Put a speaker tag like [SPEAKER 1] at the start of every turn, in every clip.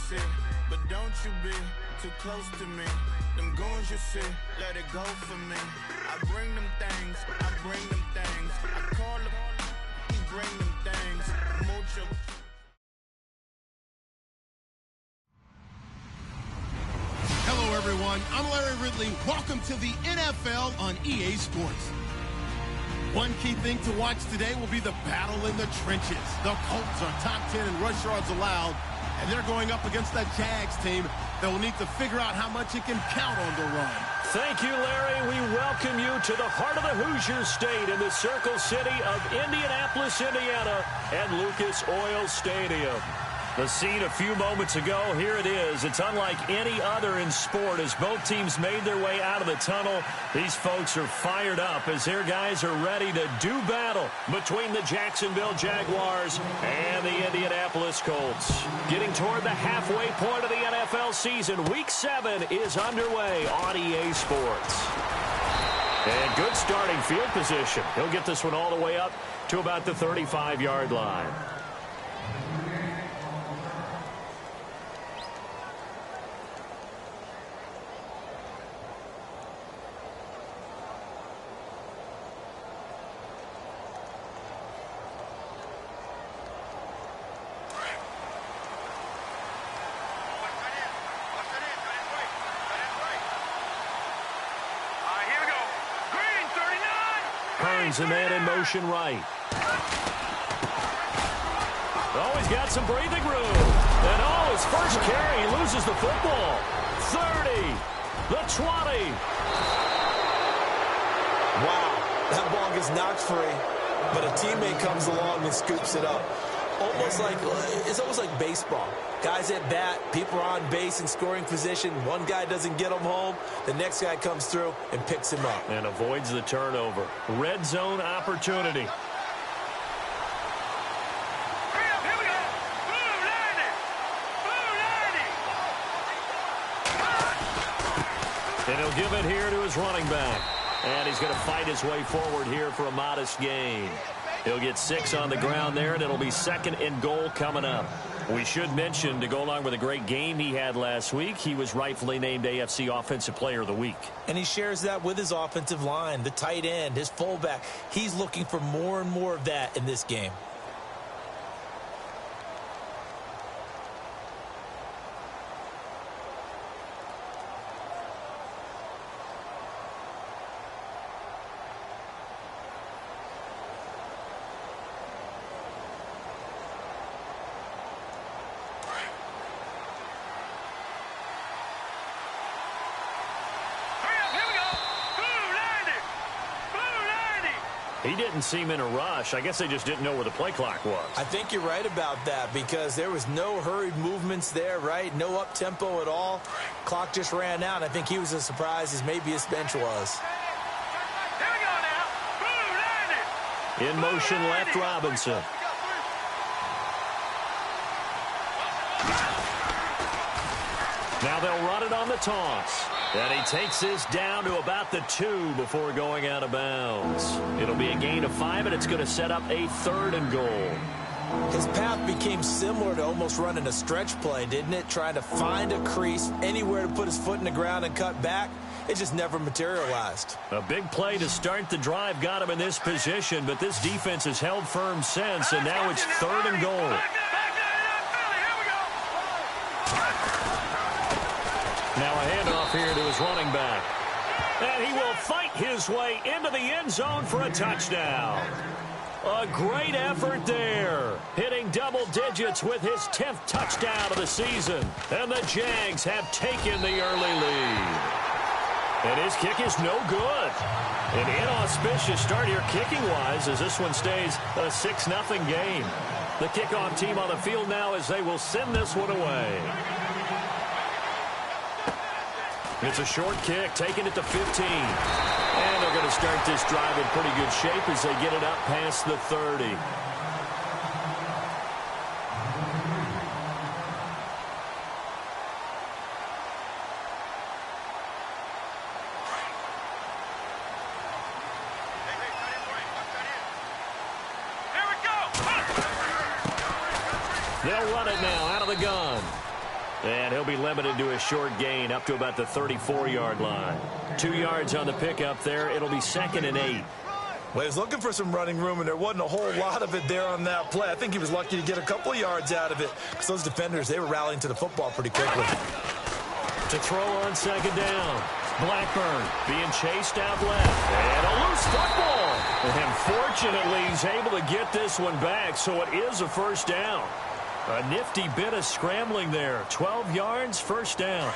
[SPEAKER 1] see, but don't you be too close to me. Them goons you see, let it go for me. I bring them things, I bring them things. I call them, he bring them things. Mucho.
[SPEAKER 2] Hello, everyone. I'm Larry Ridley. Welcome to the NFL on EA Sports. One key thing to watch today will be the battle in the trenches. The Colts are top 10 in rush yards allowed, and they're going up against that Jags team that will need to figure out how much it can count on the run.
[SPEAKER 3] Thank you, Larry. We welcome you to the heart of the Hoosier State in the Circle City of Indianapolis, Indiana, at Lucas Oil Stadium. The scene a few moments ago, here it is. It's unlike any other in sport as both teams made their way out of the tunnel. These folks are fired up as their guys are ready to do battle between the Jacksonville Jaguars and the Indianapolis Colts. Getting toward the halfway point of the NFL season, Week 7 is underway on EA Sports. And good starting field position. He'll get this one all the way up to about the 35-yard line. A man in motion right. Oh, he's got some breathing room. And oh, his first carry, he loses the football. 30, the 20.
[SPEAKER 4] Wow, that ball gets knocked free, but a teammate comes along and scoops it up. It's almost like baseball. Guys at bat, people are on base in scoring position. One guy doesn't get him home. The next guy comes through and picks him up.
[SPEAKER 3] And avoids the turnover. Red zone opportunity. And he'll give it here to his running back. And he's going to fight his way forward here for a modest gain. He'll get 6 on the ground there, and it'll be 2nd and goal coming up. We should mention, to go along with a great game he had last week, he was rightfully named AFC Offensive Player of the Week.
[SPEAKER 4] And he shares that with his offensive line, the tight end, his fullback. He's looking for more and more of that in this game.
[SPEAKER 3] He didn't seem in a rush. I guess they just didn't know where the play clock was.
[SPEAKER 4] I think you're right about that because there was no hurried movements there, right? No up-tempo at all. Clock just ran out. I think he was as surprised as maybe his bench was.
[SPEAKER 5] Here we go now.
[SPEAKER 3] In motion left, Robinson. Now they'll run it on the toss. And he takes this down to about the 2 before going out of bounds. It'll be a gain of 5, and it's going to set up a 3rd and goal.
[SPEAKER 4] His path became similar to almost running a stretch play, didn't it? Trying to find a crease, anywhere to put his foot in the ground and cut back. It just never materialized.
[SPEAKER 3] A big play to start the drive got him in this position, but this defense has held firm since, and now it's 3rd and goal. Now a handoff here to his running back. And he will fight his way into the end zone for a touchdown. A great effort there. Hitting double digits with his 10th touchdown of the season. And the Jags have taken the early lead. And his kick is no good. An inauspicious start here kicking-wise as this one stays a 6-0 game. The kickoff team on the field now as they will send this one away. It's a short kick, taking it to 15. And they're going to start this drive in pretty good shape as they get it up past the 30. They'll run it now out of the gun. And he'll be limited to a short gain up to about the 34-yard line. 2 yards on the pickup there. It'll be 2nd and 8.
[SPEAKER 4] Well, he was looking for some running room, and there wasn't a whole lot of it there on that play. I think he was lucky to get a couple of yards out of it because those defenders, they were rallying to the football pretty quickly.
[SPEAKER 3] To throw on 2nd down. Blackburn being chased out left. And a loose football. And fortunately, he's able to get this one back, so it is a 1st down. A nifty bit of scrambling there. 12 yards, 1st down.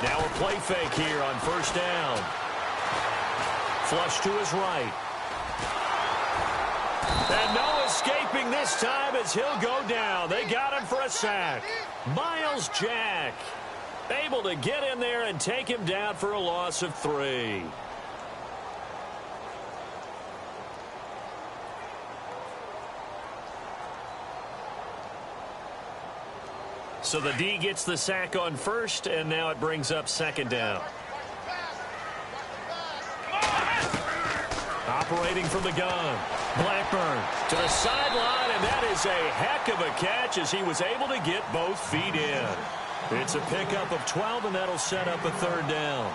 [SPEAKER 3] Now a play fake here on 1st down. Flush to his right. And no escaping this time as he'll go down. They got him for a sack. Miles Jack able to get in there and take him down for a loss of 3. So the D gets the sack on 1st, and now it brings up 2nd down. Operating from the gun. Blackburn to the sideline, and that is a heck of a catch as he was able to get both feet in. It's a pickup of 12, and that'll set up a 3rd down.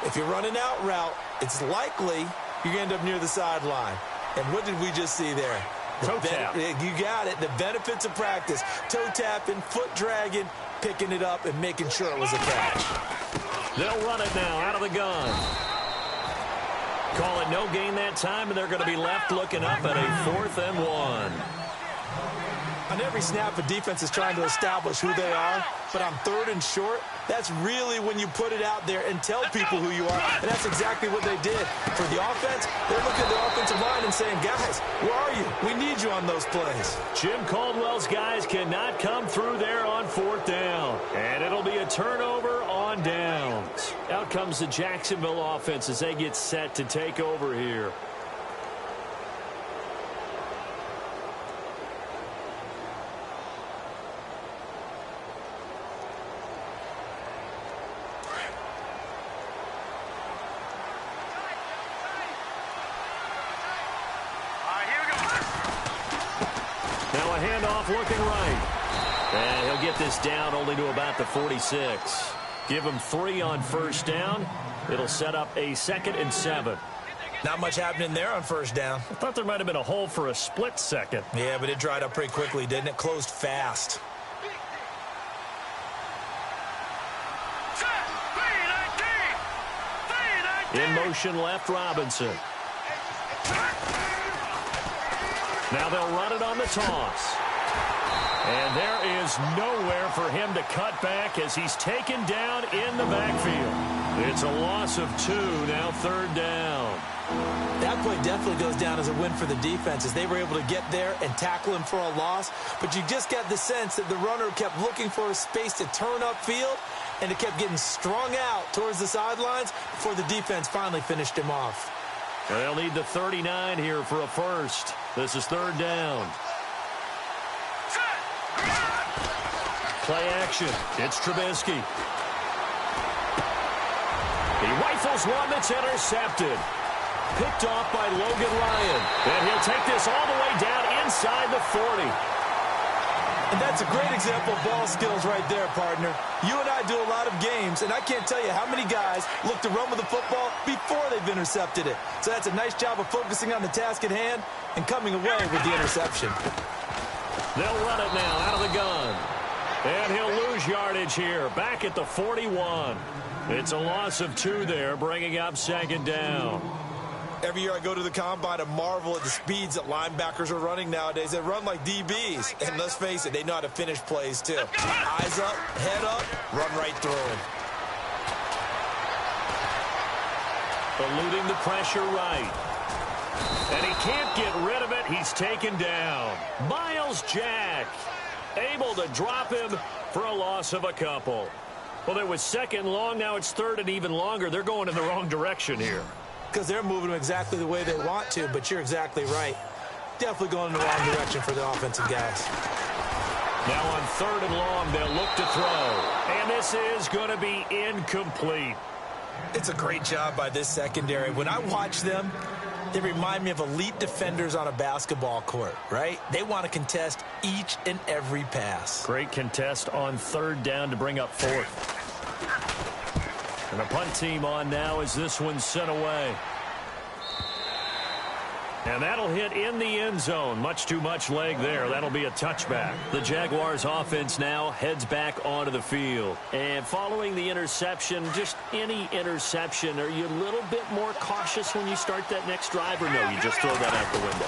[SPEAKER 4] If you're running out route, it's likely you're going to end up near the sideline. And what did we just see there?
[SPEAKER 3] Toe tap.
[SPEAKER 4] You got it. The benefits of practice. Toe tapping, foot dragging, picking it up, and making sure it was a catch.
[SPEAKER 3] They'll run it now out of the gun. Call it no gain that time, and they're going to be left looking up at a 4th and 1.
[SPEAKER 4] On every snap, a defense is trying to establish who they are, but on 3rd and short, that's really when you put it out there and tell people who you are, and that's exactly what they did. For the offense, they're looking at the offensive line and saying, guys, where are you? We need you on those plays.
[SPEAKER 3] Jim Caldwell's guys cannot come through there on 4th down, and it'll be a turnover on downs. Out comes the Jacksonville offense as they get set to take over here. Now a handoff looking right. And he'll get this down only to about the 46. Give him 3 on 1st down. It'll set up a 2nd and 7.
[SPEAKER 4] Not much happening there on 1st down.
[SPEAKER 3] I thought there might have been a hole for a split second.
[SPEAKER 4] Yeah, but it dried up pretty quickly, didn't it? Closed fast.
[SPEAKER 3] In motion left, Robinson. Now they'll run it on the toss. And there is nowhere for him to cut back as he's taken down in the backfield. It's a loss of 2, now 3rd down.
[SPEAKER 4] That play definitely goes down as a win for the defense as they were able to get there and tackle him for a loss. But you just got the sense that the runner kept looking for a space to turn upfield, and it kept getting strung out towards the sidelines before the defense finally finished him off.
[SPEAKER 3] They'll need the 39 here for a 1st. This is 3rd down. Play action. It's Trubisky. He rifles one that's intercepted. Picked off by Logan Ryan. And he'll take this all the way down inside the 40.
[SPEAKER 4] And that's a great example of ball skills right there, partner. You and I do a lot of games, and I can't tell you how many guys look to run with the football before they've intercepted it. So that's a nice job of focusing on the task at hand and coming away with the interception.
[SPEAKER 3] They'll run it now out of the gun. And he'll lose yardage here, back at the 41. It's a loss of 2 there, bringing up 2nd down.
[SPEAKER 4] Every year I go to the combine and marvel at the speeds that linebackers are running nowadays. They run like DBs. And let's face it, they know how to finish plays too. Eyes up, head up, run right through him.
[SPEAKER 3] Eluding the pressure right. And he can't get rid of it. He's taken down. Miles Jack able to drop him for a loss of a couple. Well, it was 2nd long. Now it's 3rd and even longer. They're going in the wrong direction here.
[SPEAKER 4] Because they're moving them exactly the way they want to, but you're exactly right. Definitely going in the wrong direction for the offensive guys.
[SPEAKER 3] Now on 3rd and long, they'll look to throw. And this is going to be incomplete.
[SPEAKER 4] It's a great job by this secondary. When I watch them, They remind me of elite defenders on a basketball court, right? They want to contest each and every pass.
[SPEAKER 3] Great contest on third down to bring up fourth. And the punt team on now as this one's sent away. And that'll hit in the end zone. Much too much leg there. That'll be a touchback. The Jaguars offense now heads back onto the field. And following the interception, just any interception, are you a little bit more cautious when you start that next drive, or no, you just throw that out the window?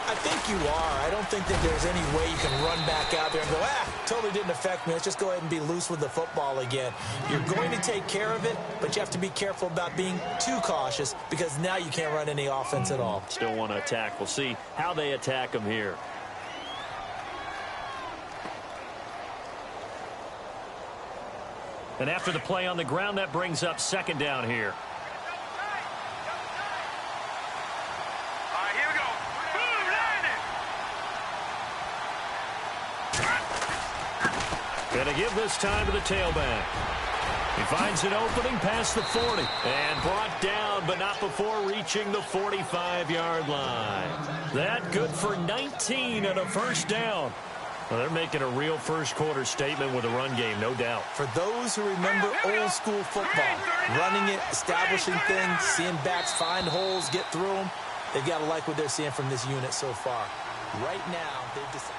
[SPEAKER 4] I think you are. I don't think that there's any way you can run back out there and go, totally didn't affect me. Let's just go ahead and be loose with the football again. You're going to take care of it, but you have to be careful about being too cautious because now you can't run any offense at all.
[SPEAKER 3] Still want to attack. We'll see how they attack them here. And after the play on the ground, that brings up second down here. Going to give this time to the tailback. He finds an opening past the 40. And brought down, but not before reaching the 45-yard line. That good for 19 and a first down. Well, they're making a real first-quarter statement with a run game, no doubt.
[SPEAKER 4] For those who remember old-school football, running it, establishing things, seeing backs find holes, get through them, they've got to like what they're seeing from this unit so far. Right now, they've decided.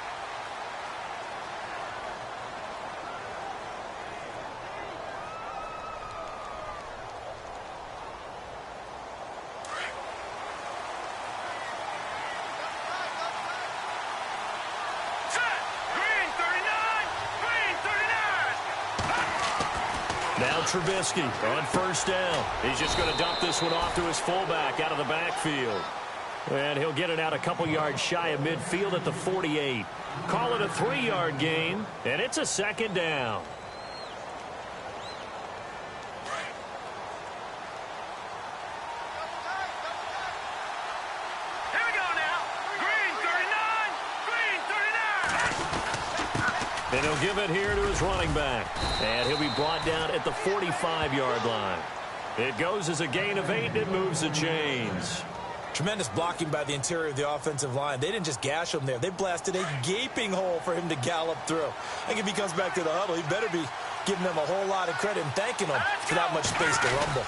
[SPEAKER 3] Now Trubisky on first down. He's just going to dump this one off to his fullback out of the backfield. And he'll get it out a couple yards shy of midfield at the 48. Call it a 3-yard gain, and it's a second down.
[SPEAKER 5] Here we go now. Green 39. Green 39.
[SPEAKER 3] And he'll give it here to his running back. And he'll be brought down at the 45-yard line. It goes as a gain of 8, and it moves the chains.
[SPEAKER 4] Tremendous blocking by the interior of the offensive line. They didn't just gash him there. They blasted a gaping hole for him to gallop through. I think if he comes back to the huddle, he better be giving them a whole lot of credit and thanking them for that much space to rumble.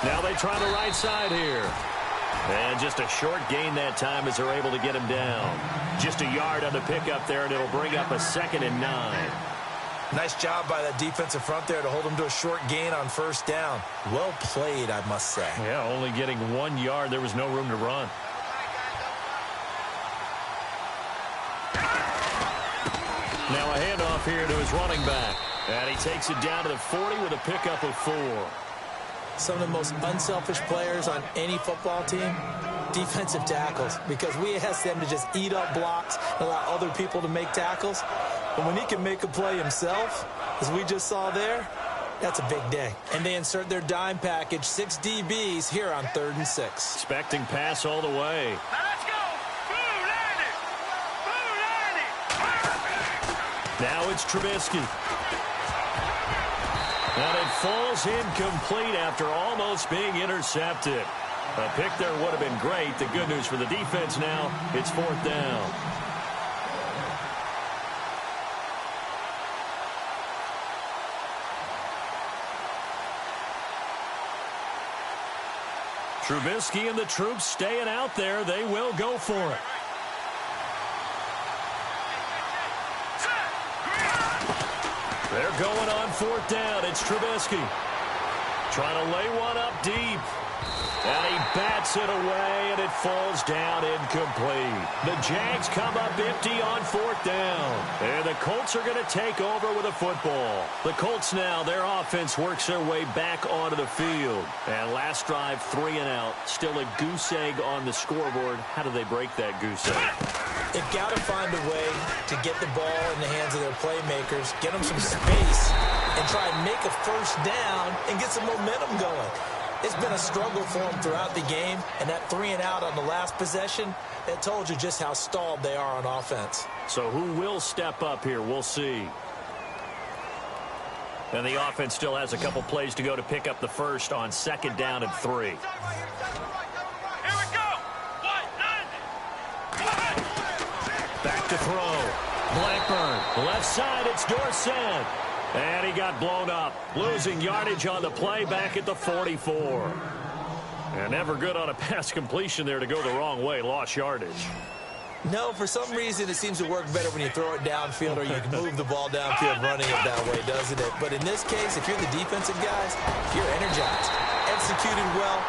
[SPEAKER 3] Now they try the right side here. And just a short gain that time as they're able to get him down. Just a yard on the pickup there, and it'll bring up a 2nd and 9.
[SPEAKER 4] Nice job by that defensive front there to hold him to a short gain on first down. Well played, I must say.
[SPEAKER 3] Yeah, only getting 1 yard. There was no room to run. Now a handoff here to his running back. And he takes it down to the 40 with a pickup of 4.
[SPEAKER 4] Some of the most unselfish players on any football team, defensive tackles, because we ask them to just eat up blocks and allow other people to make tackles. But when he can make a play himself, as we just saw there, that's a big day. And they insert their dime package, 6 DBs here on 3rd and 6.
[SPEAKER 3] Expecting pass all the way.
[SPEAKER 5] Now let's go. Boo, Landy. Boo, Landy.
[SPEAKER 3] Now it's Trubisky. And it falls incomplete after almost being intercepted. A pick there would have been great. The good news for the defense now, it's 4th down. Trubisky and the troops staying out there. They will go for it. They're going on 4th down. It's Trubisky. Trying to lay one up deep. And he bats it away, and it falls down incomplete. The Jags come up empty on 4th down. And the Colts are going to take over with a football. The Colts now, their offense works their way back onto the field. And last drive, 3 and out. Still a goose egg on the scoreboard. How do they break that goose egg?
[SPEAKER 4] They've got to find a way to get the ball in the hands of their playmakers, get them some space, and try and make a first down and get some momentum going. It's been a struggle for them throughout the game, and that 3 and out on the last possession, that told you just how stalled they are on offense.
[SPEAKER 3] So who will step up here? We'll see. And the offense still has a couple plays to go to pick up the first on 2nd down and 3. Back to throw. Blackburn, left side, it's Dorsett. And he got blown up, losing yardage on the play back at the 44. And never good on a pass completion there to go the wrong way, lost yardage.
[SPEAKER 4] No, for some reason it seems to work better when you throw it downfield or you can move the ball downfield running it that way, doesn't it? But in this case, if you're the defensive guys, you're energized, executed well,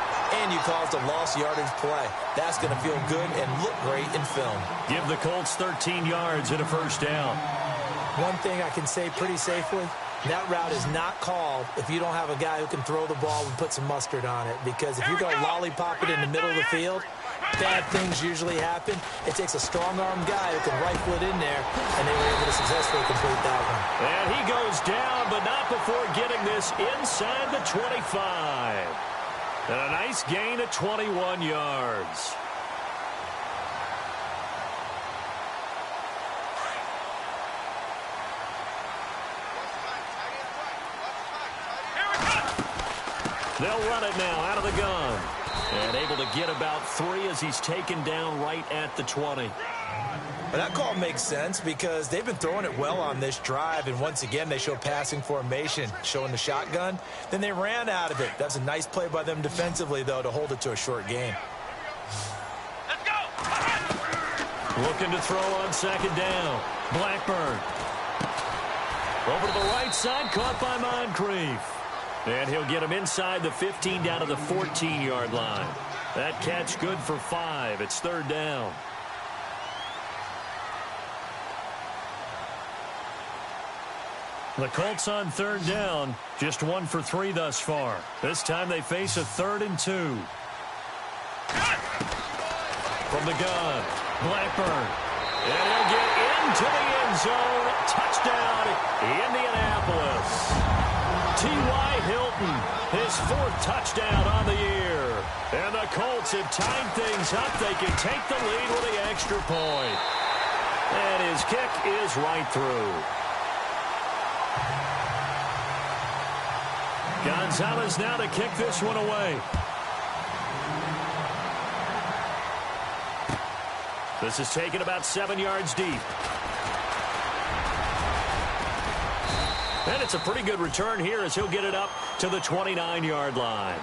[SPEAKER 4] and you caused a lost yardage play. That's going to feel good and look great in film.
[SPEAKER 3] Give the Colts 13 yards and a first down.
[SPEAKER 4] One thing I can say pretty safely, that route is not called if you don't have a guy who can throw the ball and put some mustard on it. Because if you go lollipop it in the middle of the field, bad things usually happen. It takes a strong-armed guy who can rifle it in there, and they were able to successfully complete that one.
[SPEAKER 3] And he goes down, but not before getting this inside the 25. And a nice gain of 21 yards. They'll run it now out of the gun. And able to get about 3 as he's taken down right at the 20.
[SPEAKER 4] But that call makes sense because they've been throwing it well on this drive, and once again they show passing formation, showing the shotgun. Then they ran out of it. That's a nice play by them defensively, though, to hold it to a short gain.
[SPEAKER 5] Let's go!
[SPEAKER 3] Looking to throw on second down. Blackburn. Over to the right side, caught by Moncrief. And he'll get him inside the 15 down to the 14-yard line. That catch good for 5. It's third down. The Colts on third down, just 1 for 3 thus far. This time they face a 3rd and 2. From the gun, Blackburn. And he'll get into the end zone. Touchdown, Indianapolis. T.Y. Hilton, his 4th touchdown on the year. And the Colts have tied things up. They can take the lead with the extra point. And his kick is right through. Gonzalez now to kick this one away. This is taken about 7 yards deep. And it's a pretty good return here as he'll get it up to the 29-yard line.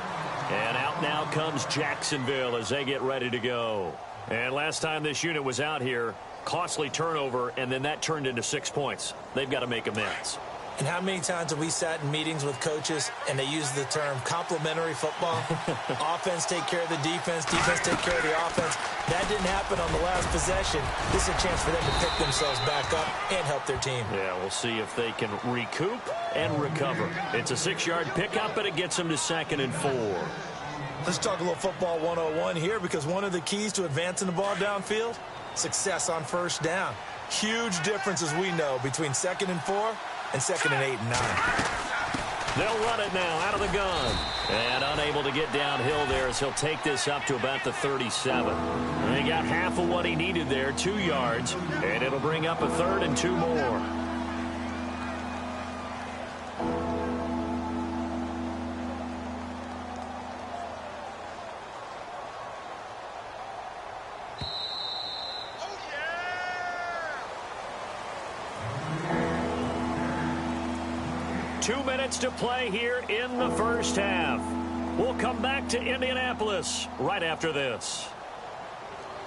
[SPEAKER 3] And out now comes Jacksonville as they get ready to go. And last time this unit was out here, costly turnover, and then that turned into 6 points. They've got to make amends.
[SPEAKER 4] And how many times have we sat in meetings with coaches and they use the term complementary football? Offense take care of the defense, defense take care of the offense. That didn't happen on the last possession. This is a chance for them to pick themselves back up and help their team.
[SPEAKER 3] Yeah, we'll see if they can recoup and recover. It's a 6-yard pickup, but it gets them to 2nd and 4.
[SPEAKER 4] Let's talk a little football 101 here, because one of the keys to advancing the ball downfield, success on first down. Huge difference, as we know, between 2nd and 4 and 2nd and 8 and 9.
[SPEAKER 3] They'll run it now out of the gun. And unable to get downhill there as he'll take this up to about the 37. And he got half of what he needed there, 2 yards. And it'll bring up a 3rd and 2 more. Two minutes to play here in the first half. We'll come back to Indianapolis right after this.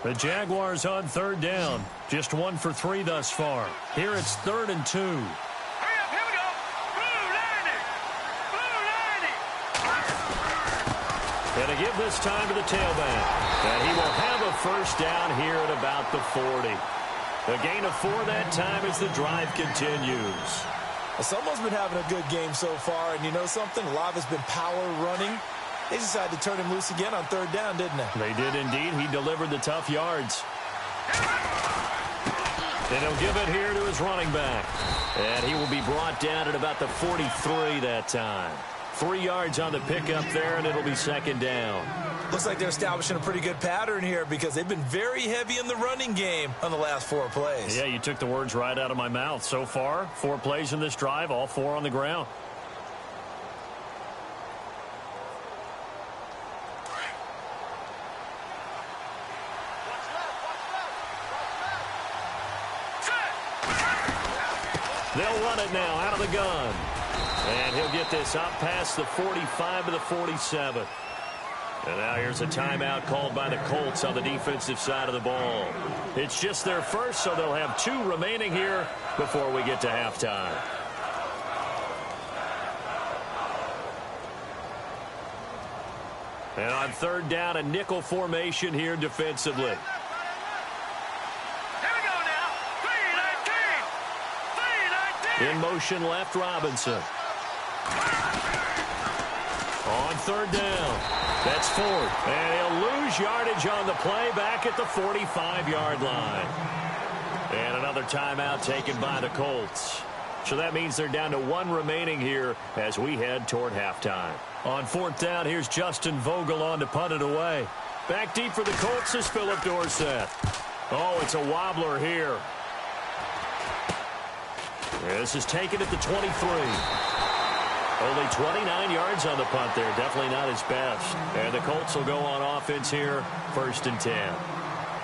[SPEAKER 3] The Jaguars on third down. Just 1 for 3 thus far. Here it's 3rd and 2.
[SPEAKER 5] Hurry up, here we go. Blue 90. Blue 90.
[SPEAKER 3] And to give this time to the tailback. And he will have a first down here at about the 40. A gain of 4 that time as the drive continues.
[SPEAKER 4] Well, someone's been having a good game so far, and you know something? A lot of it's been power running. They decided to turn him loose again on third down, didn't they?
[SPEAKER 3] They did indeed. He delivered the tough yards. And he'll give it here to his running back. And he will be brought down at about the 43 that time. 3 yards on the pickup there, and it'll be 2nd down.
[SPEAKER 4] Looks like they're establishing a pretty good pattern here, because they've been very heavy in the running game on the last 4 plays.
[SPEAKER 3] Yeah, you took the words right out of my mouth. So far, 4 plays in this drive, all 4 on the ground. They'll run it now out of the gun. And he'll get this up past the 45 to the 47. And now here's a timeout called by the Colts on the defensive side of the ball. It's just their first, so they'll have 2 remaining here before we get to halftime. And on third down, a nickel formation here defensively.
[SPEAKER 5] Here we go now. 3-19. 3-19.
[SPEAKER 3] In motion left, Robinson. On third down. That's Ford. And he'll lose yardage on the play back at the 45-yard line. And another timeout taken by the Colts. So that means they're down to 1 remaining here as we head toward halftime. On fourth down, here's Justin Vogel on to punt it away. Back deep for the Colts is Philip Dorsett. Oh, it's a wobbler here. This is taken at the 23. Only 29 yards on the punt there. Definitely not his best. And the Colts will go on offense here, 1st and 10.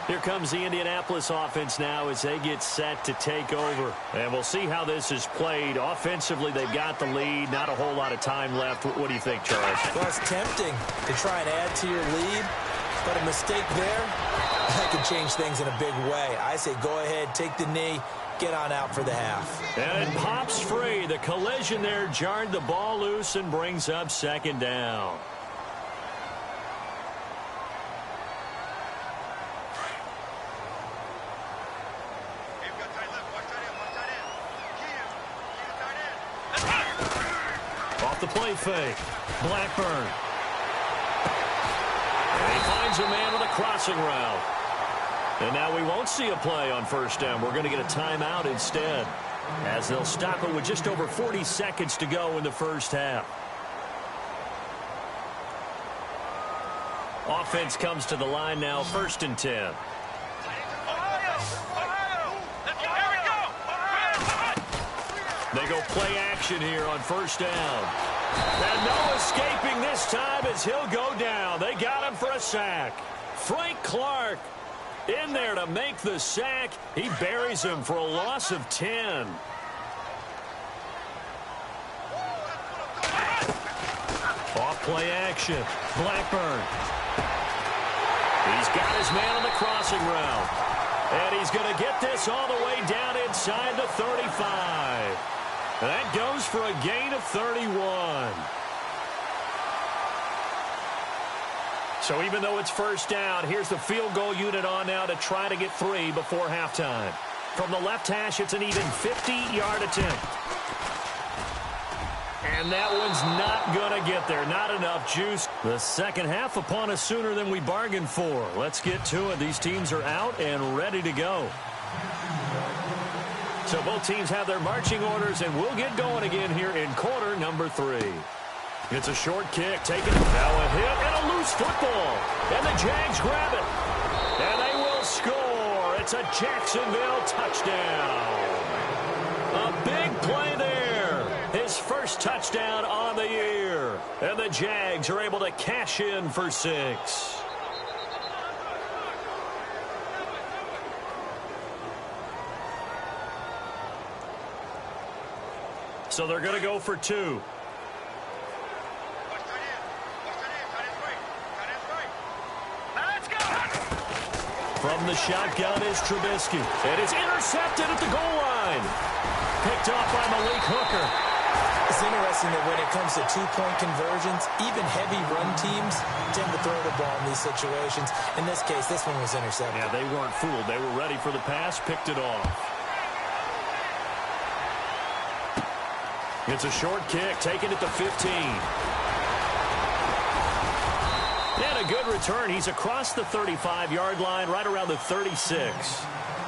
[SPEAKER 3] Here comes the Indianapolis offense now as they get set to take over. And we'll see how this is played. Offensively, they've got the lead. Not a whole lot of time left. What do you think, Charles?
[SPEAKER 4] Well, it's tempting to try and add to your lead, but a mistake there, that could change things in a big way. I say go ahead, take the knee, get on out for the half.
[SPEAKER 3] And it pops free. The collision there jarred the ball loose and brings up 2nd down. Off the play fake. Blackburn. And he finds a man with a crossing route. And now we won't see a play on 1st down. We're going to get a timeout instead, as they'll stop it with just over 40 seconds to go in the first half. Offense comes to the line now, 1st and 10.
[SPEAKER 5] Ohio! Let's go! Here we go!
[SPEAKER 3] They go play action here on 1st down. And no escaping this time as he'll go down. They got him for a sack. Frank Clark in there to make the sack. He buries him for a loss of 10. Off play action. Blackburn. He's got his man on the crossing route. And he's going to get this all the way down inside the 35. That goes for a gain of 31. So even though it's 1st down, here's the field goal unit on now to try to get 3 before halftime. From the left hash, it's an even 50-yard attempt. And that one's not going to get there. Not enough juice. The second half upon us sooner than we bargained for. Let's get to it. These teams are out and ready to go. So both teams have their marching orders, and we'll get going again here in quarter number 3. It's a short kick, taken, now a hit, and a loose football. And the Jags grab it. And they will score. It's a Jacksonville touchdown. A big play there. His first touchdown on the year. And the Jags are able to cash in for 6. So they're going to go for 2. From the shotgun is Trubisky. It is intercepted at the goal line. Picked off by Malik Hooker.
[SPEAKER 4] It's interesting that when it comes to 2-point conversions, even heavy run teams tend to throw the ball in these situations. In this case, this one was intercepted.
[SPEAKER 3] Yeah, they weren't fooled. They were ready for the pass, picked it off. It's a short kick, taken at the 15. And a good return. He's across the 35-yard line, right around the 36.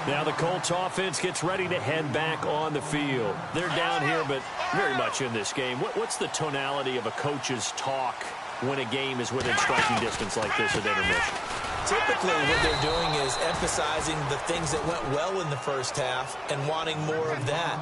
[SPEAKER 3] Now the Colts offense gets ready to head back on the field. They're down here, but very much in this game. What's the tonality of a coach's talk when a game is within striking distance like this at intermission?
[SPEAKER 4] Typically, what they're doing is emphasizing the things that went well in the first half and wanting more of that.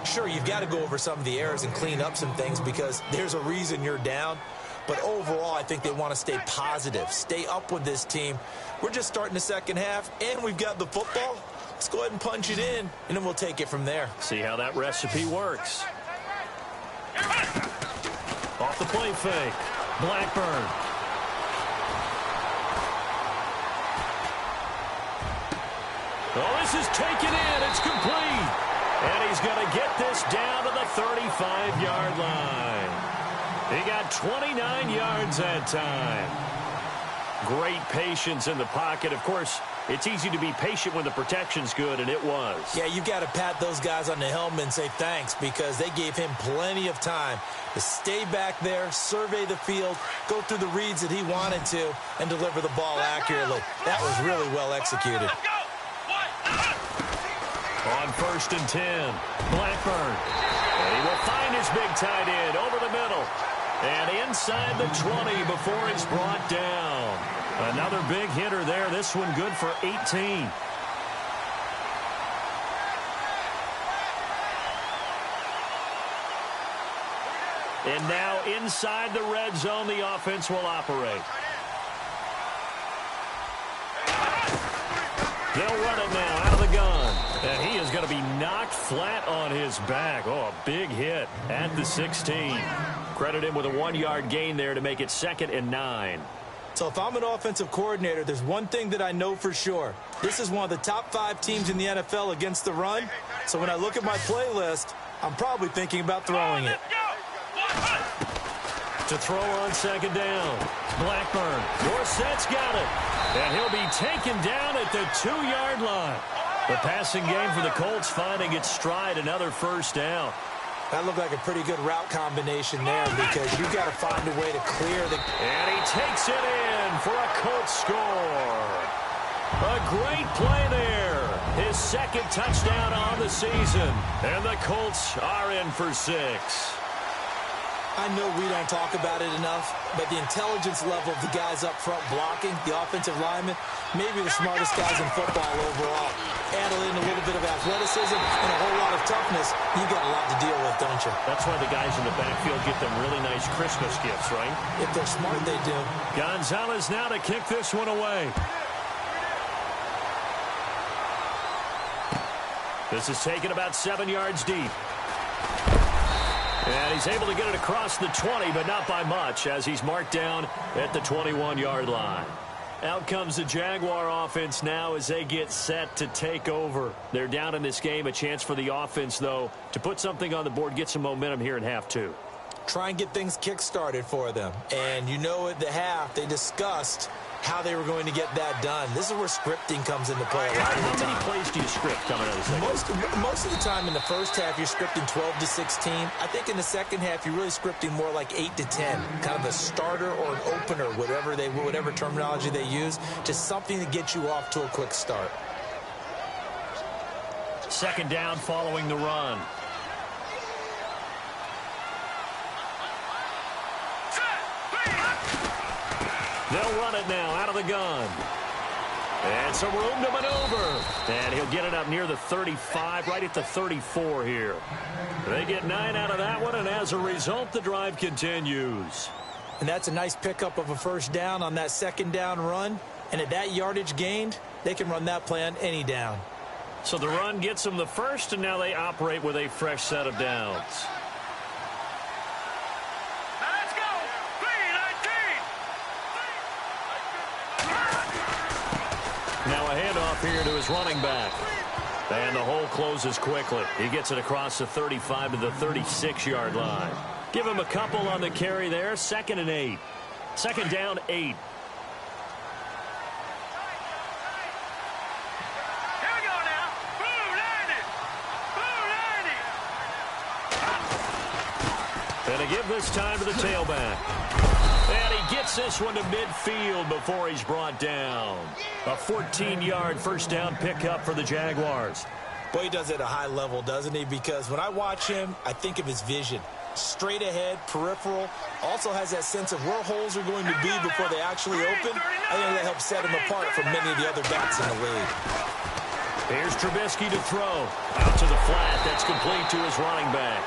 [SPEAKER 4] Sure, you've got to go over some of the errors and clean up some things because there's a reason you're down. But overall, I think they want to stay positive, stay up with this team. We're just starting the second half, and we've got the football. let's go ahead and punch it in, and then we'll take it from there.
[SPEAKER 3] See how that recipe works. Off the play fake. Blackburn. Oh, this is taken in. It's complete. And he's going to get this down to the 35-yard line. He got 29 yards that time. Great patience in the pocket. Of course, it's easy to be patient when the protection's good, and it was.
[SPEAKER 4] Yeah, you got to pat those guys on the helmet and say thanks because they gave him plenty of time to stay back there, survey the field, go through the reads that he wanted to, and deliver the ball accurately. That was really well executed.
[SPEAKER 3] On 1st and 10, Blackburn. And he will find his big tight end over the middle. And inside the 20 before he's brought down. Another big hitter there. This one good for 18. And now inside the red zone, the offense will operate. They'll run it now out of the gun. And he is going to be knocked flat on his back. Oh, a big hit at the 16. Credit him with a 1-yard gain there to make it 2nd and 9.
[SPEAKER 4] So if I'm an offensive coordinator, there's one thing that I know for sure. This is one of the top 5 teams in the NFL against the run. So when I look at my playlist, I'm probably thinking about throwing it.
[SPEAKER 3] To throw on 2nd down. Blackburn. Dorsett's got it. And he'll be taken down at the 2-yard line. The passing game for the Colts finding its stride, another 1st down.
[SPEAKER 4] That looked like a pretty good route combination there because you've got to find a way to clear the...
[SPEAKER 3] And he takes it in for a Colts score. A great play there. His 2nd touchdown on the season. And the Colts are in for 6.
[SPEAKER 4] I know we don't talk about it enough, but the intelligence level of the guys up front blocking, the offensive linemen, maybe the smartest guys in football overall. Add in a little bit of athleticism and a whole lot of toughness, you got a lot to deal with, don't you?
[SPEAKER 3] That's why the guys in the backfield get them really nice Christmas gifts, right?
[SPEAKER 4] If they're smart, they do.
[SPEAKER 3] Gonzalez now to kick this one away. This is taken about 7 yards deep. And he's able to get it across the 20, but not by much, as he's marked down at the 21-yard line. Out comes the Jaguar offense now as they get set to take over. They're down in this game. A chance for the offense, though, to put something on the board, get some momentum here in half 2.
[SPEAKER 4] Try and get things kick-started for them. And you know at the half, they discussed how they were going to get that done. This is where scripting comes into play a lot of the time.
[SPEAKER 3] How many plays do you script coming out of the second?
[SPEAKER 4] Most of the time in the first half, you're scripting 12 to 16. I think in the second half, you're really scripting more like 8 to 10. Kind of a starter or an opener, whatever terminology they use. Just something to get you off to a quick start.
[SPEAKER 3] 2nd down following the run. They'll run it now out of the gun. And some room to maneuver. And he'll get it up near the 35, right at the 34 here. They get 9 out of that one, and as a result, the drive continues.
[SPEAKER 4] And that's a nice pickup of a 1st down on that 2nd down run. And at that yardage gained, they can run that play on any down.
[SPEAKER 3] So the run gets them the 1st, and now they operate with a fresh set of downs. Now a handoff here to his running back. And the hole closes quickly. He gets it across the 35 to the 36-yard line. Give him a couple on the carry there. 2nd and 8. 2nd down, 8.
[SPEAKER 5] Here we go now. Boo, landed. Boo, landed.
[SPEAKER 3] And to give this time to the tailback. And he gets this one to midfield before he's brought down. A 14-yard 1st down pickup for the Jaguars.
[SPEAKER 4] Boy, he does it at a high level, doesn't he? Because when I watch him, I think of his vision. Straight ahead, peripheral. Also has that sense of where holes are going to be before they actually open. I think that helps set him apart from many of the other backs in the league.
[SPEAKER 3] Here's Trubisky to throw. Out to the flat. That's complete to his running back.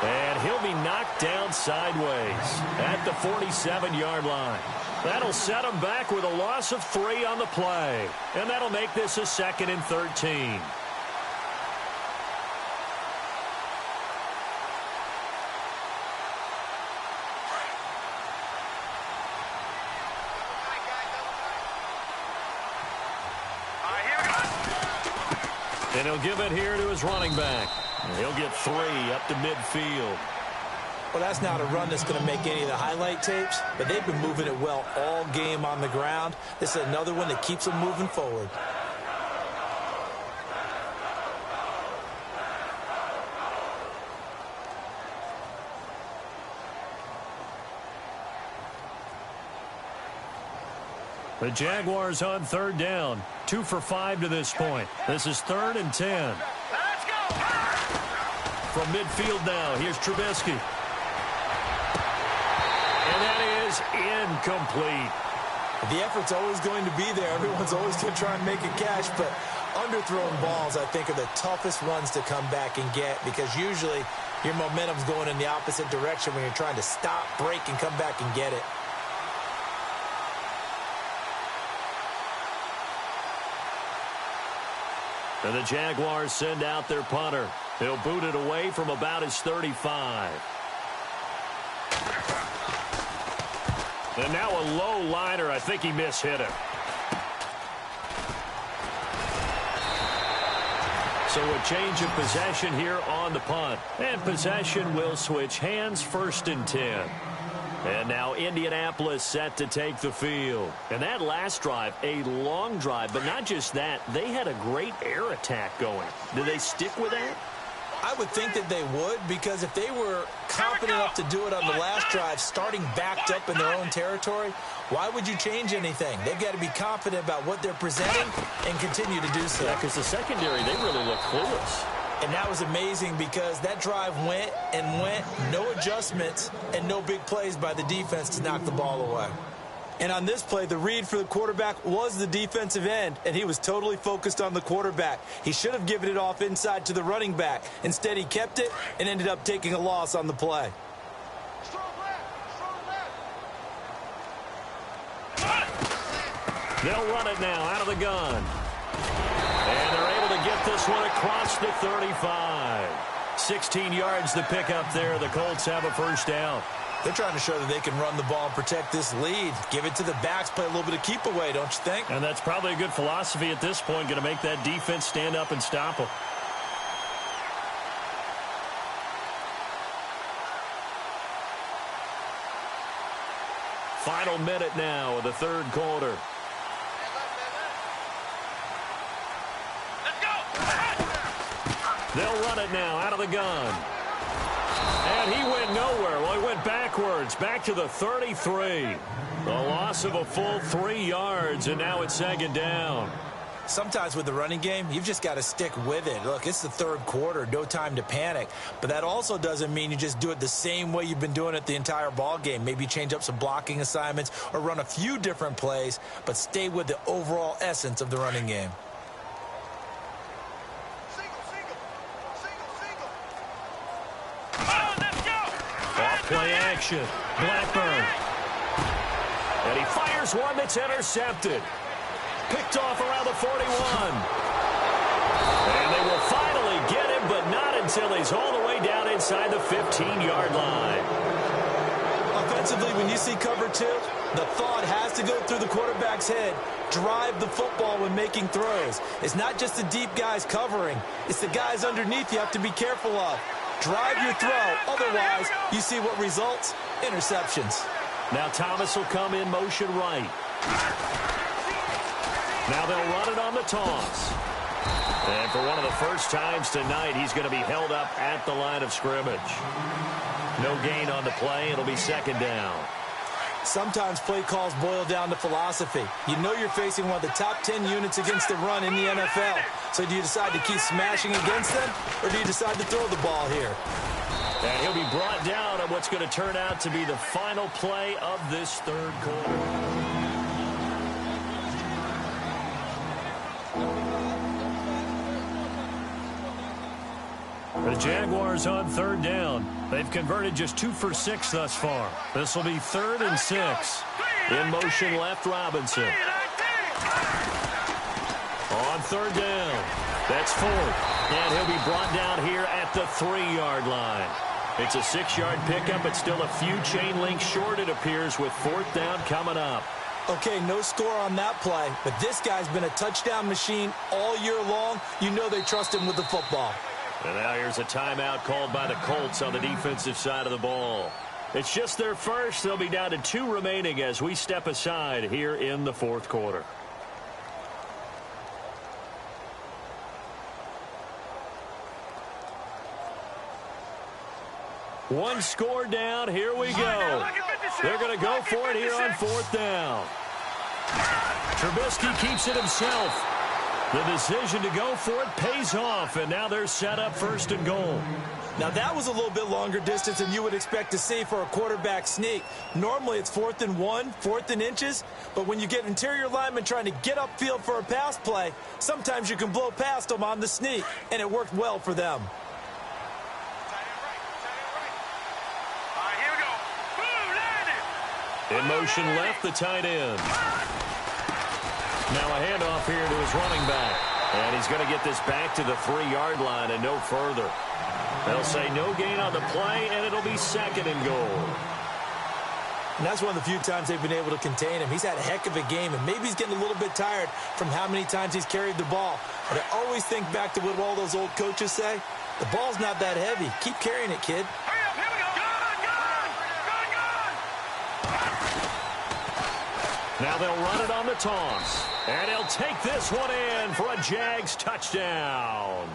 [SPEAKER 3] And he'll be knocked down sideways at the 47-yard line. That'll set them back with a loss of 3 on the play. And that'll make this a 2nd and 13. And he'll give it here to his running back. And he'll get 3 up to midfield.
[SPEAKER 4] Well, that's not a run that's going to make any of the highlight tapes, but they've been moving it well all game on the ground. This is another one that keeps them moving forward.
[SPEAKER 3] The Jaguars on 3rd down. 2 for 5 to this point. This is 3rd and 10.
[SPEAKER 5] Let's go!
[SPEAKER 3] From midfield now, here's Trubisky. And that is incomplete.
[SPEAKER 4] The effort's always going to be there. Everyone's always going to try and make a catch, but underthrown balls, I think, are the toughest ones to come back and get because usually your momentum's going in the opposite direction when you're trying to stop, break, and come back and get it.
[SPEAKER 3] And the Jaguars send out their punter. He'll boot it away from about his 35. And now a low liner. I think he mishit it. So a change of possession here on the punt. And possession will switch hands, 1st and 10. And now Indianapolis set to take the field. And that last drive, a long drive, but not just that. They had a great air attack going. Do they stick with that?
[SPEAKER 4] I would think that they would, because if they were confident enough to do it on the last drive, starting backed up in their own territory, why would you change anything? They've got to be confident about what they're presenting and continue to do so.
[SPEAKER 3] Yeah, because the secondary, they really look clueless.
[SPEAKER 4] And that was amazing because that drive went and went, no adjustments and no big plays by the defense to knock the ball away. And on this play, the read for the quarterback was the defensive end, and he was totally focused on the quarterback. He should have given it off inside to the running back. Instead, he kept it and ended up taking a loss on the play.
[SPEAKER 3] They'll run it now out of the gun. And they're able to get this one across the 35. 16 yards to pick up there. The Colts have a 1st down.
[SPEAKER 4] They're trying to show that they can run the ball and protect this lead. Give it to the backs, play a little bit of keep away, don't you think?
[SPEAKER 3] And that's probably a good philosophy at this point, going to make that defense stand up and stop them. Final minute now of the 3rd quarter. They'll run it now out of the gun. And he went nowhere. Well, he went backwards, back to the 33. A loss of a full 3 yards, and now it's 2nd down.
[SPEAKER 4] Sometimes with the running game, you've just got to stick with it. Look, it's the 3rd quarter, no time to panic. But that also doesn't mean you just do it the same way you've been doing it the entire ball game. Maybe change up some blocking assignments or run a few different plays, but stay with the overall essence of the running game.
[SPEAKER 3] Play action. Blackburn. And he fires one that's intercepted. Picked off around the 41. And they will finally get him, but not until he's all the way down inside the 15-yard line.
[SPEAKER 4] Offensively, when you see cover 2, the thought has to go through the quarterback's head. Drive the football when making throws. It's not just the deep guys covering. It's the guys underneath you have to be careful of. Drive your throw. Otherwise, you see what results? Interceptions.
[SPEAKER 3] Now Thomas will come in motion right. Now they'll run it on the toss. And for one of the first times tonight, he's going to be held up at the line of scrimmage. No gain on the play. It'll be 2nd down.
[SPEAKER 4] Sometimes play calls boil down to philosophy. You know you're facing one of the top 10 units against the run in the NFL. So do you decide to keep smashing against them, or do you decide to throw the ball here?
[SPEAKER 3] And he'll be brought down on what's going to turn out to be the final play of this 3rd quarter. The Jaguars on 3rd down. They've converted just 2 for 6 thus far. This will be 3rd and 6. In motion left, Robinson. On third down. That's fourth. And he'll be brought down here at the 3-yard line. It's a 6-yard pickup, but still a few chain links short, it appears, with fourth down coming up.
[SPEAKER 4] Okay, no score on that play, but this guy's been a touchdown machine all year long. You know they trust him with the football.
[SPEAKER 3] And now here's a timeout called by the Colts on the defensive side of the ball. It's just their first. They'll be down to 2 remaining as we step aside here in the fourth quarter. One score down. Here we go. They're going to go for it here on fourth down. Trubisky keeps it himself. The decision to go for it pays off, and now they're set up first and goal.
[SPEAKER 4] Now that was a little bit longer distance than you would expect to see for a quarterback sneak. Normally it's 4th and 1, 4th and inches, but when you get interior linemen trying to get upfield for a pass play, sometimes you can blow past them on the sneak, and it worked well for them.
[SPEAKER 3] In motion left, the tight end. Now a handoff here to his running back. And he's going to get this back to the 3-yard line and no further. They'll say no gain on the play, and it'll be second and goal.
[SPEAKER 4] And that's one of the few times they've been able to contain him. He's had a heck of a game, and maybe he's getting a little bit tired from how many times he's carried the ball. But I always think back to what all those old coaches say. The ball's not that heavy. Keep carrying it, kid.
[SPEAKER 3] Now they'll run it on the toss. And he'll take this one in for a Jags touchdown.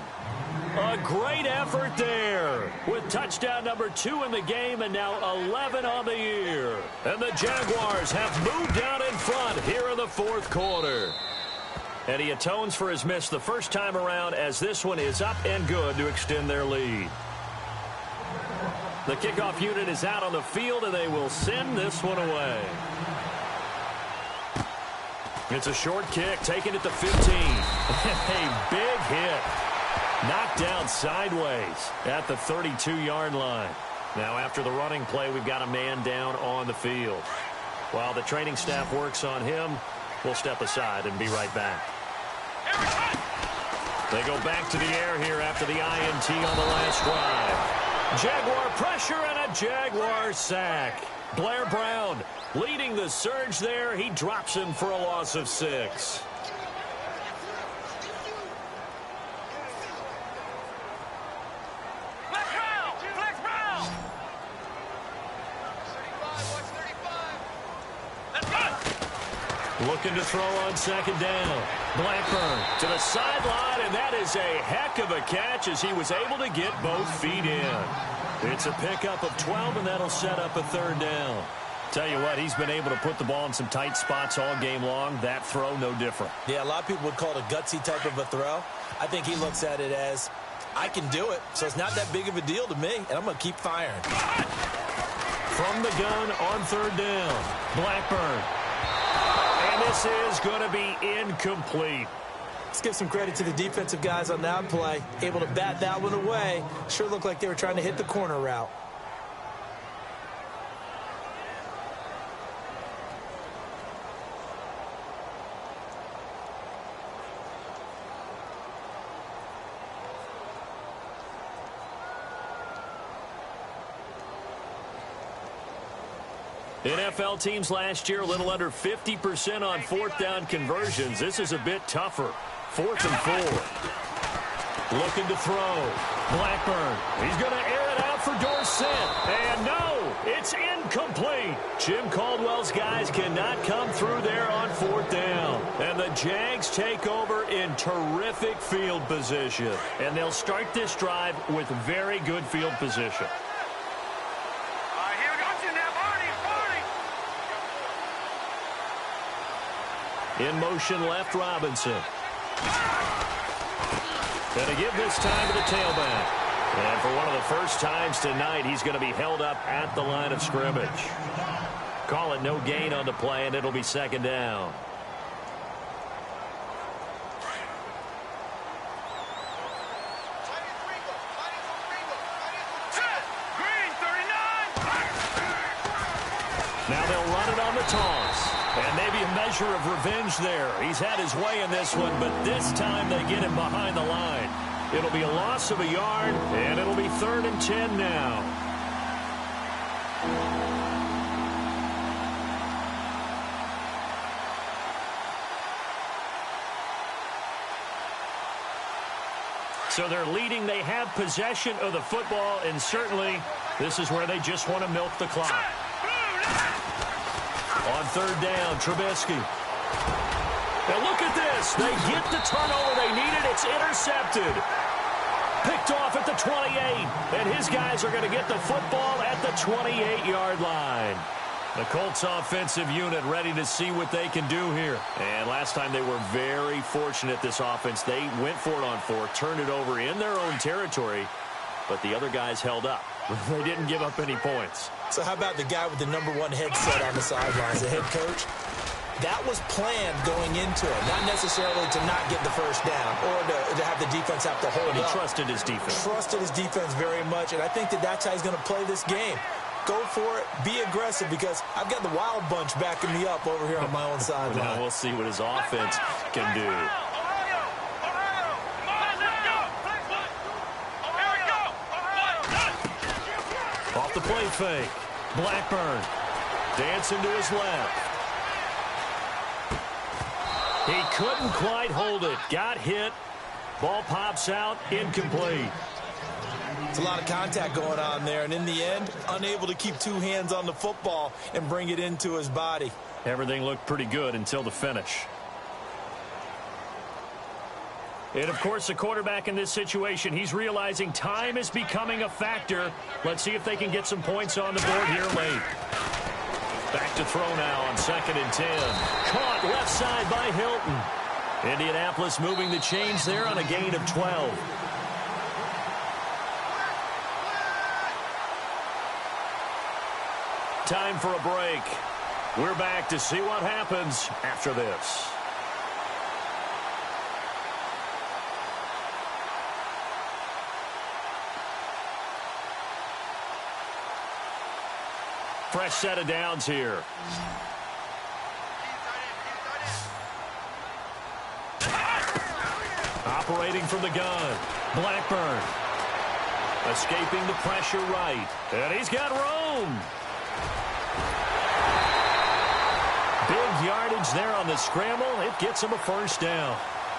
[SPEAKER 3] A great effort there with touchdown number 2 in the game and now 11 on the year. And the Jaguars have moved down in front here in the fourth quarter. And he atones for his miss the first time around as this one is up and good to extend their lead. The kickoff unit is out on the field and they will send this one away. It's a short kick, taken at the 15. A big hit. Knocked down sideways at the 32-yard line. Now, after the running play, we've got a man down on the field. While the training staff works on him, we'll step aside and be right back. They go back to the air here after the INT on the last drive. Jaguar pressure and a Jaguar sack. Blair Brown leading the surge there. He drops him for a loss of 6. Looking to throw on second down. Blackburn to the sideline, and that is a heck of a catch as he was able to get both feet in. It's a pickup of 12, and that'll set up a third down. Tell you what, he's been able to put the ball in some tight spots all game long. That throw, no different. Yeah, a lot of people would call it a gutsy type of a throw. I think he looks at it as, I can do it, so it's not that big of a deal to me, and I'm going to keep firing. From the gun on third down, Blackburn. And this is going to be incomplete. Let's give some credit to the defensive guys on that play. Able to bat that one away. Sure looked like they were trying to hit the corner route. NFL teams last year a little under 50% on fourth down conversions. This is a bit tougher. 4th and 4. Looking to throw. Blackburn. He's going to air it out for Dorsett. And no, it's incomplete. Jim Caldwell's guys cannot come through there on fourth down. And the Jags take over in terrific field position. And they'll start this drive with very good field position. In motion left, Robinson. And to give this time to the tailback. And for one of the first times tonight, he's going to be held up at the line of scrimmage. Call it no gain on the play, and it'll be second down. Now they'll run it on the toss. And maybe a measure of revenge there. He's had his way in this one, but this time they get him behind the line. It'll be a loss of a yard, and it'll be 3rd and 10 now. So they're leading. They have possession of the football, and certainly this is where they just want to milk the clock. On 3rd down, Trubisky. Now look at this. They get the turnover they needed. It's intercepted. Picked off at the 28. And his guys are going to get the football at the 28-yard line. The Colts offensive unit ready to see what they can do here. And last time they were very fortunate, this offense. They went for it on 4, turned it over in their own territory, but the other guys held up. They didn't give up any points.
[SPEAKER 4] So how about the guy with the #1 headset on the sidelines, the head coach? That was planned going into it, not necessarily to not get the first down or to have the defense have to hold up.
[SPEAKER 3] But he trusted his defense.
[SPEAKER 4] Trusted his defense very much, and I think that's how he's going to play this game. Go for it. Be aggressive, because I've got the wild bunch backing me up over here on my own sideline.
[SPEAKER 3] Now we'll see what his offense can do. Off the play fake. Blackburn dancing to his left. He couldn't quite hold it. Got hit. Ball pops out. Incomplete.
[SPEAKER 4] It's a lot of contact going on there, and in the end, unable to keep 2 hands on the football and bring it into his body.
[SPEAKER 3] Everything looked pretty good until the finish. And, of course, the quarterback in this situation, he's realizing time is becoming a factor. Let's see if they can get some points on the board here late. Back to throw now on 2nd and 10. Caught left side by Hilton. Indianapolis moving the chains there on a gain of 12. Time for a break. We're back to see what happens after this. Fresh set of downs here. Operating from the gun. Blackburn. Escaping the pressure right. And he's got room. Big yardage there on the scramble. It gets him a first down.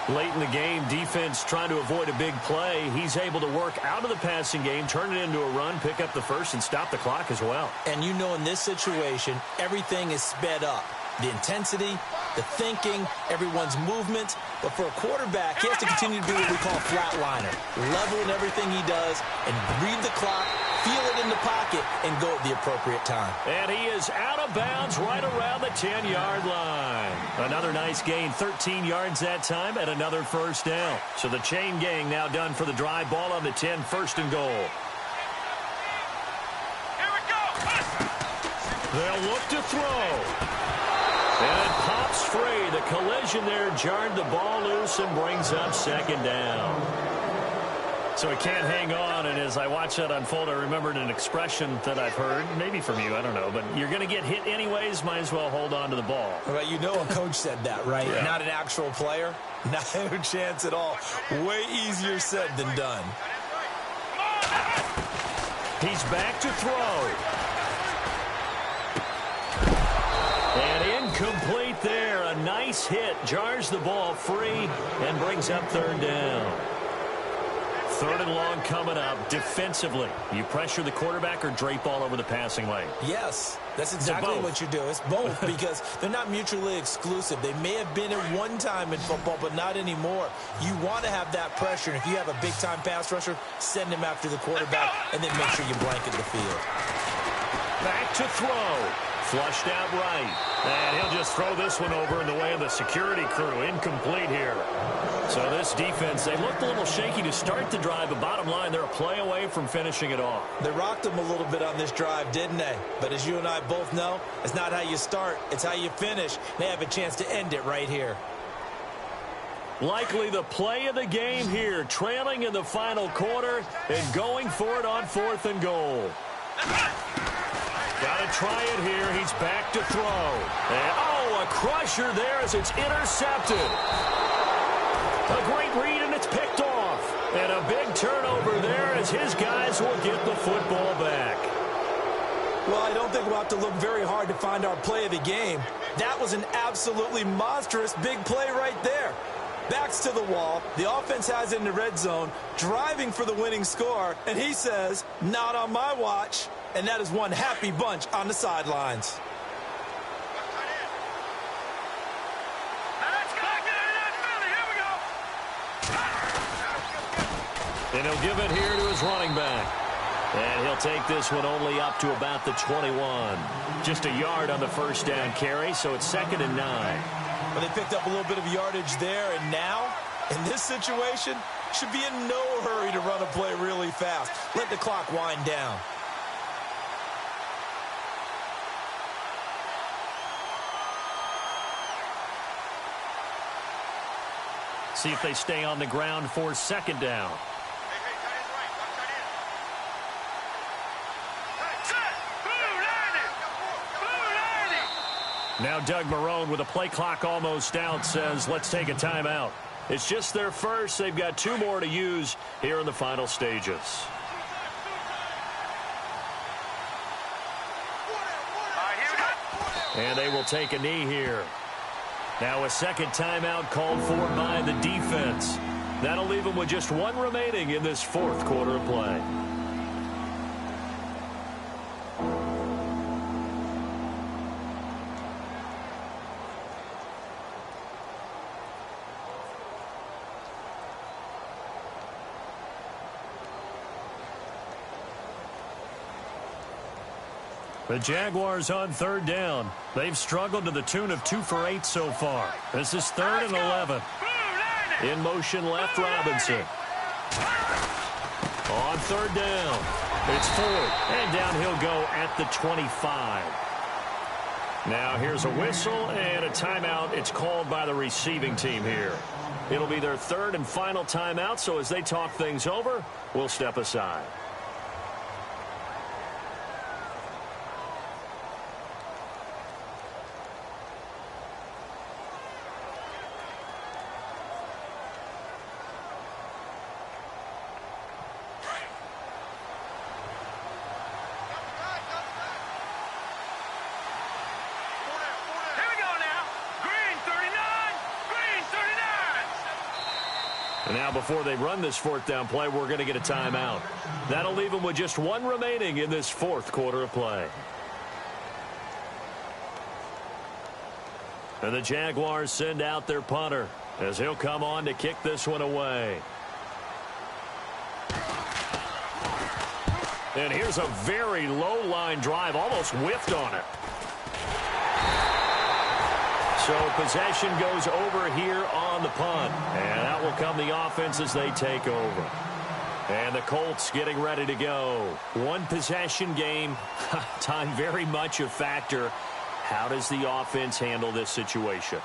[SPEAKER 3] Late in the game, defense trying to avoid a big play. He's able to work out of the passing game, turn it into a run, pick up the first, and stop the clock as well.
[SPEAKER 4] And you know, in this situation, everything is sped up. The intensity, the thinking, everyone's movement. But for a quarterback, he has to continue to be what we call a flatliner. Level in everything he does and read the clock, feel it in the pocket, and go at the appropriate time. And
[SPEAKER 3] he is out of bounds right around the 10-yard line. Another nice gain, 13 yards that time, and another first down. So the chain gang now done for the drive. Ball on the 10, 1st and goal.
[SPEAKER 5] Here we go.
[SPEAKER 3] They'll look to throw. And it pops free. The collision there jarred the ball loose and brings up 2nd down. So he can't hang on, and as I watch that unfold, I remembered an expression that I've heard, maybe from you, I don't know, but you're going to get hit anyways, might as well hold on to the ball.
[SPEAKER 4] Well, you know a coach said that, right? Yeah. Not an actual player. Not a chance at all. Way easier said than done.
[SPEAKER 3] He's back to throw. And incomplete there. A nice hit. Jars the ball free and brings up 3rd down. 3rd and long coming up. Defensively, you pressure the quarterback or drape all over the passing lane?
[SPEAKER 4] Yes, that's exactly what you do. It's both because they're not mutually exclusive. They may have been at one time in football, but not anymore. You want to have that pressure. And if you have a big-time pass rusher, send him after the quarterback and then make sure you blanket the field.
[SPEAKER 3] Back to throw. Flushed out right. And he'll just throw this one over in the way of the security crew. Incomplete here. So this defense, they looked a little shaky to start the drive, but bottom line, they're a play away from finishing it off.
[SPEAKER 4] They rocked them a little bit on this drive, didn't they? But as you and I both know, it's not how you start, it's how you finish. They have a chance to end it right here.
[SPEAKER 3] Likely the play of the game here, trailing in the final quarter and going for it on 4th and goal. Got to try it here. He's back to throw. And, a crusher there as it's intercepted. A great read, and it's picked off. And a big turnover there as his guys will get the football back.
[SPEAKER 4] Well, I don't think we'll have to look very hard to find our play of the game. That was an absolutely monstrous big play right there. Backs to the wall. The offense has it in the red zone, driving for the winning score. And he says, not on my watch. And that is one happy bunch on the sidelines.
[SPEAKER 3] And he'll give it here to his running back. And he'll take this one only up to about the 21. Just a yard on the first down carry, so it's 2nd and 9.
[SPEAKER 4] Well, they picked up a little bit of yardage there, and now, in this situation, should be in no hurry to run a play really fast. Let the clock wind down.
[SPEAKER 3] See if they stay on the ground for 2nd down. Now Doug Marrone, with a play clock almost out, says, let's take a timeout. It's just their first. They've got 2 more to use here in the final stages. And they will take a knee here. Now a 2nd timeout called for by the defense. That'll leave them with just 1 remaining in this 4th quarter of play. The Jaguars on 3rd down. They've struggled to the tune of 2 for 8 so far. This is 3rd and 11. In motion left, Robinson. On 3rd down. It's 4th. And down he'll go at the 25. Now here's a whistle and a timeout. It's called by the receiving team here. It'll be their 3rd and final timeout, so as they talk things over, we'll step aside. Now, before they run this 4th down play, we're going to get a timeout. That'll leave them with just 1 remaining in this 4th quarter of play. And the Jaguars send out their punter as he'll come on to kick this one away. And here's a very low line drive, almost whiffed on it. So possession goes over here on the punt. And that will come the offense as they take over. And the Colts getting ready to go. 1 possession game. Time very much a factor. How does the offense handle this situation?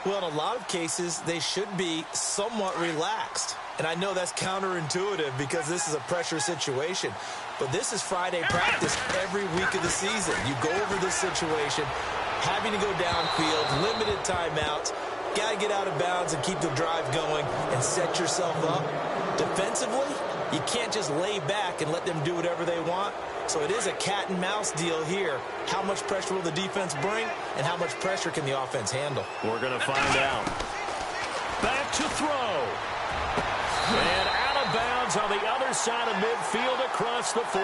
[SPEAKER 4] Well, in a lot of cases, they should be somewhat relaxed. And I know that's counterintuitive because this is a pressure situation. But this is Friday practice every week of the season. You go over this situation, having to go downfield, limited timeouts, got to get out of bounds and keep the drive going and set yourself up. Defensively, you can't just lay back and let them do whatever they want. So it is a cat and mouse deal here. How much pressure will the defense bring and how much pressure can the offense handle?
[SPEAKER 3] We're going to find out. Back to throw. And out of bounds on the other side of midfield across the 45.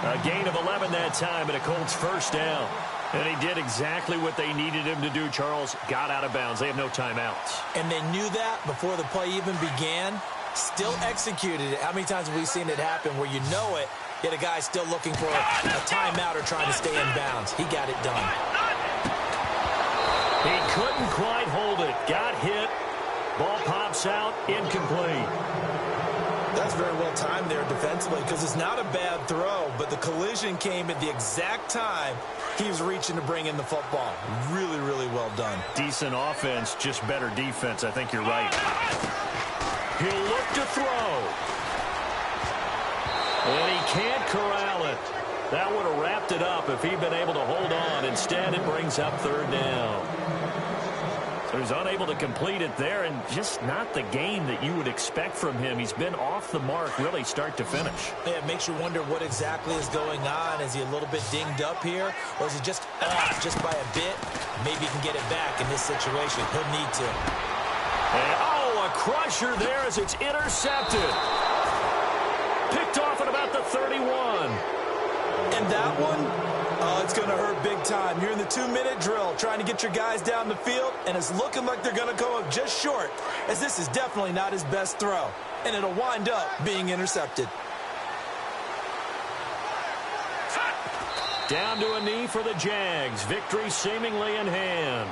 [SPEAKER 3] A gain of 11 that time and a Colts 1st down. And he did exactly what they needed him to do, Charles. Got out of bounds. They have no timeouts.
[SPEAKER 4] And they knew that before the play even began. Still executed it. How many times have we seen it happen where you know it, yet a guy still looking for a timeout or trying to stay in bounds? He got it done.
[SPEAKER 3] He couldn't quite hold it. Got hit. Ball pops out. Incomplete.
[SPEAKER 4] That's very well timed there defensively because it's not a bad throw, but the collision came at the exact time he was reaching to bring in the football. Really, really well done.
[SPEAKER 3] Decent offense, just better defense. I think you're right. He'll look to throw. And he can't corral it. That would have wrapped it up if he'd been able to hold on. Instead, it brings up third down. So he's unable to complete it there, and just not the game that you would expect from him. He's been off the mark really start to finish.
[SPEAKER 4] Yeah, it makes you wonder what exactly is going on. Is he a little bit dinged up here, or is he just off just by a bit? Maybe he can get it back in this situation. He'll need to.
[SPEAKER 3] And, oh, a crusher there as it's intercepted. Picked off at about the 31.
[SPEAKER 4] And that one, oh, it's going to hurt big time. You're in the 2-minute drill trying to get your guys down the field, and it's looking like they're going to come up just short, as this is definitely not his best throw, and it'll wind up being intercepted.
[SPEAKER 3] Down to a knee for the Jags. Victory seemingly in hand.